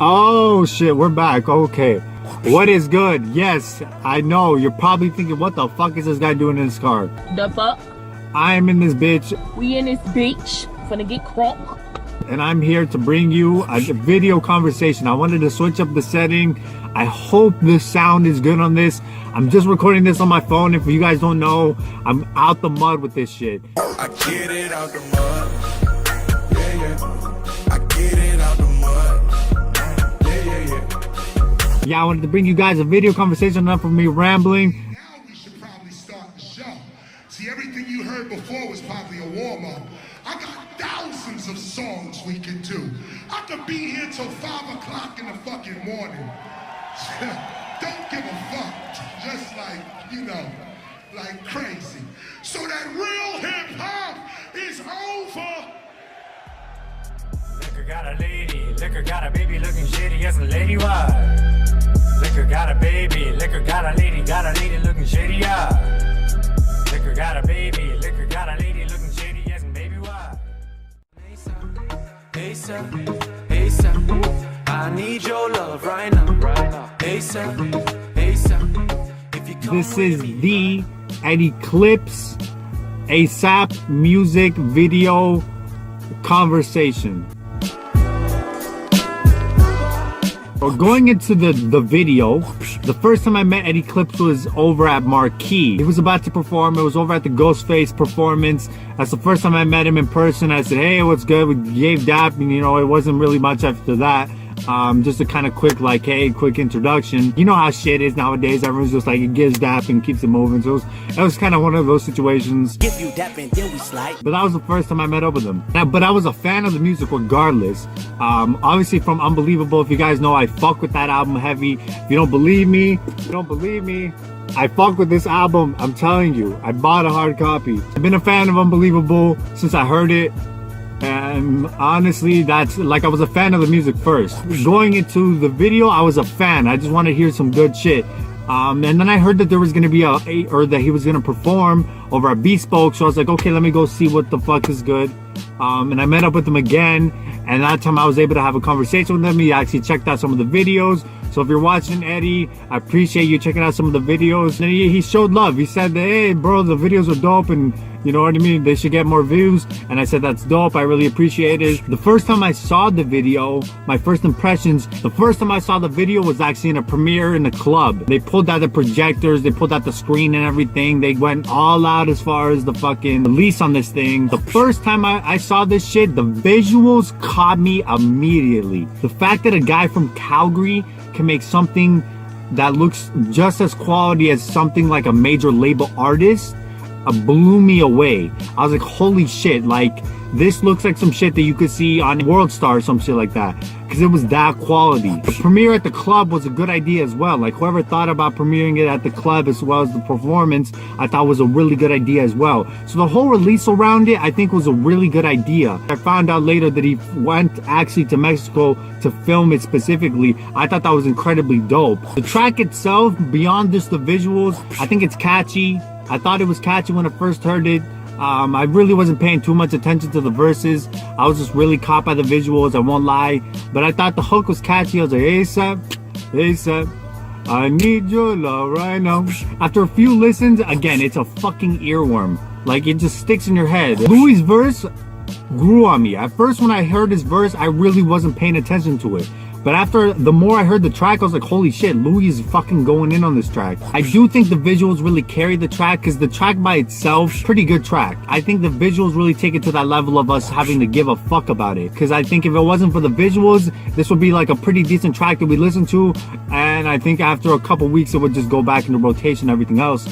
Oh shit, we're back. Okay. What is good? Yes, I know. You're probably thinking, what the fuck is this guy doing in his car? The fuck? I'm in this bitch. We in this bitch. Finna get crunk. And I'm here to bring you a video conversation. I wanted to switch up the setting. I hope the sound is good on this. I'm just recording this on my phone. If you guys don't know, I'm out the mud with this shit. I get it out the mud. Yeah, yeah. I get it out the mud. Yeah, I wanted to bring you guys a video conversation, enough of me rambling. Now we should probably start the show. See, everything you heard before was probably a warm-up. I got thousands of songs we could do. I could be here till 5 o'clock in the fucking morning. Don't give a fuck. Just like, you know, like crazy. So that real hip-hop is over. Liquor got a lady, liquor got a baby looking shitty as a Lewyy. Liquor got a baby, liquor got a lady looking shitty, yeah. Liquor got a baby, liquor got a lady looking shitty as a baby, why? ASAP, ASAP, I need your love right now, ASAP, ASAP. This is the Eddy Clips ASAP music video conversation. Or going into the video, the first time I met Eddy Clips was over at Marquee. He was about to perform. It was over at the Ghostface performance. That's the first time I met him in person. I said, hey, what's good? We gave dap, and you know, it wasn't really much after that. Just a kind of quick, like, hey, quick introduction. You know how shit is nowadays. Everyone's just like, it gives dap and keeps it moving. So it was kind of one of those situations. Give you dap and then we slide. But that was the first time I met up with him. But I was a fan of the music regardless. Obviously from Unbelievable, if you guys know, I fuck with that album heavy. If you don't believe me, I fuck with this album. I'm telling you, I bought a hard copy. I've been a fan of Unbelievable since I heard it. And honestly, that's like, I was a fan of the music first. Going into the video, I was a fan. I just wanted to hear some good shit. And then I heard that there was gonna be that he was gonna perform over at Bespoke. So I was like, okay, let me go see what the fuck is good. And I met up with him again. And that time I was able to have a conversation with him. He actually checked out some of the videos. So if you're watching Eddy, I appreciate you checking out some of the videos. And he showed love. He said, hey bro, the videos are dope, and you know what I mean, they should get more views. And I said, that's dope, I really appreciate it. The first time I saw the video, my first impressions, the first time I saw the video was actually in a premiere in a club. They pulled out the projectors, they pulled out the screen and everything. They went all out as far as the fucking release on this thing. The first time I saw this shit, the visuals caught me immediately. The fact that a guy from Calgary can make something that looks just as quality as something like a major label artist blew me away. I was like, holy shit, like this looks like some shit that you could see on World Star or some shit like that, because it was that quality. The premiere at the club was a good idea as well. Like whoever thought about premiering it at the club as well as the performance, I thought was a really good idea as well. So the whole release around it, I think, was a really good idea. I found out later that he went actually to Mexico to film it specifically. I thought that was incredibly dope. The track itself, beyond just the visuals, I think it's catchy. I thought it was catchy when I first heard it. I really wasn't paying too much attention to the verses. I was just really caught by the visuals, I won't lie. But I thought the hook was catchy. I was like, ASAP, ASAP, I need your love right now. After a few listens, again, it's a fucking earworm. Like, it just sticks in your head. Lewyy's verse grew on me. At first, when I heard his verse, I really wasn't paying attention to it. But after, the more I heard the track, I was like, holy shit, Lewyyy is fucking going in on this track. I do think the visuals really carry the track, because the track by itself, pretty good track. I think the visuals really take it to that level of us having to give a fuck about it. Because I think if it wasn't for the visuals, this would be like a pretty decent track that we listen to. And I think after a couple weeks, it would just go back into rotation and everything else.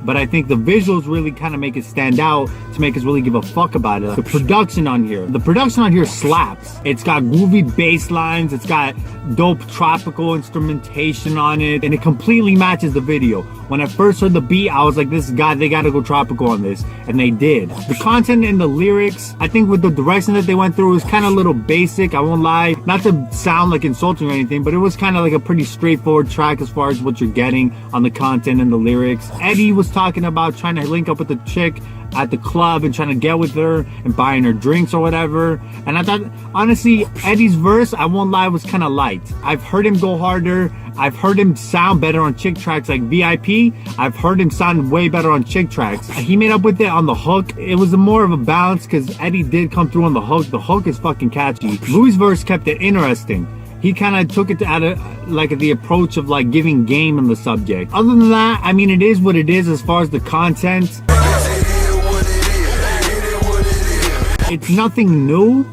But I think the visuals really kind of make it stand out to make us really give a fuck about it. The production on here slaps. It's got groovy bass lines, it's got dope tropical instrumentation on it, and it completely matches the video. When I first heard the beat, I was like, this guy, they gotta go tropical on this, and they did. The content and the lyrics, I think with the direction that they went through, it was kind of a little basic, I won't lie. Not to sound like insulting or anything, but it was kind of like a pretty straightforward track as far as what you're getting on the content and the lyrics. Eddy was talking about trying to link up with the chick at the club and trying to get with her and buying her drinks or whatever. And I thought, honestly, Eddy's verse, I won't lie, was kind of light. I've heard him go harder. I've heard him sound better on chick tracks like VIP. I've heard him sound way better on chick tracks. He made up with it on the hook. It was more of a balance because Eddy did come through on the hook. The hook is fucking catchy. Lewiy's verse kept it interesting. He kind of took it to the approach of like giving game in the subject. Other than that, I mean, it is what it is as far as the content. It's nothing new,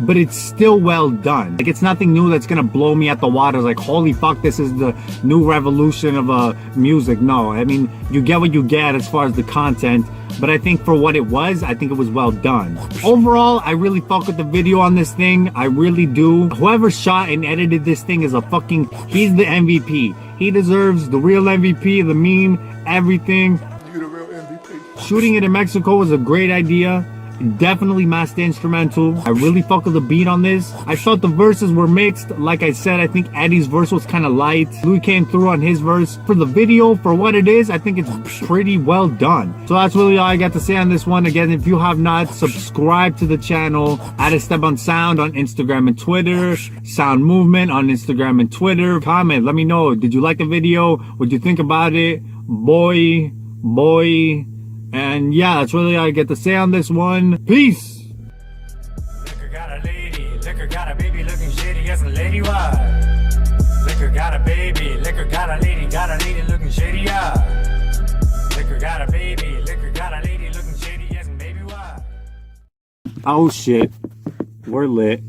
but it's still well done. Like, it's nothing new that's gonna blow me at the water. Like, holy fuck, this is the new revolution of music. No, I mean, you get what you get as far as the content, but I think for what it was, I think it was well done. Overall, I really fuck with the video on this thing. I really do. Whoever shot and edited this thing is he's the MVP. He deserves the real MVP, the meme, everything. You the real MVP. Shooting it in Mexico was a great idea. Definitely master instrumental. I really fuck with the beat on this. I felt the verses were mixed. Like I said, I think Eddy's verse was kind of light. Lewyy came through on his verse. For the video, for what it is, I think it's pretty well done. So that's really all I got to say on this one. Again, if you have not subscribed to the channel, at Esteban Xound on Instagram and Twitter, Sound Movement on Instagram and Twitter. Comment, let me know. Did you like the video? What'd you think about it? Boy. And yeah, that's really all I get to say on this one. Peace! Liquor got a lady, liquor got a baby looking shady as a Lewyy. Liquor got a baby, liquor got a lady looking shady, yeah. Liquor got a baby, liquor got a lady looking shady as a baby. Why? Oh shit, we're lit.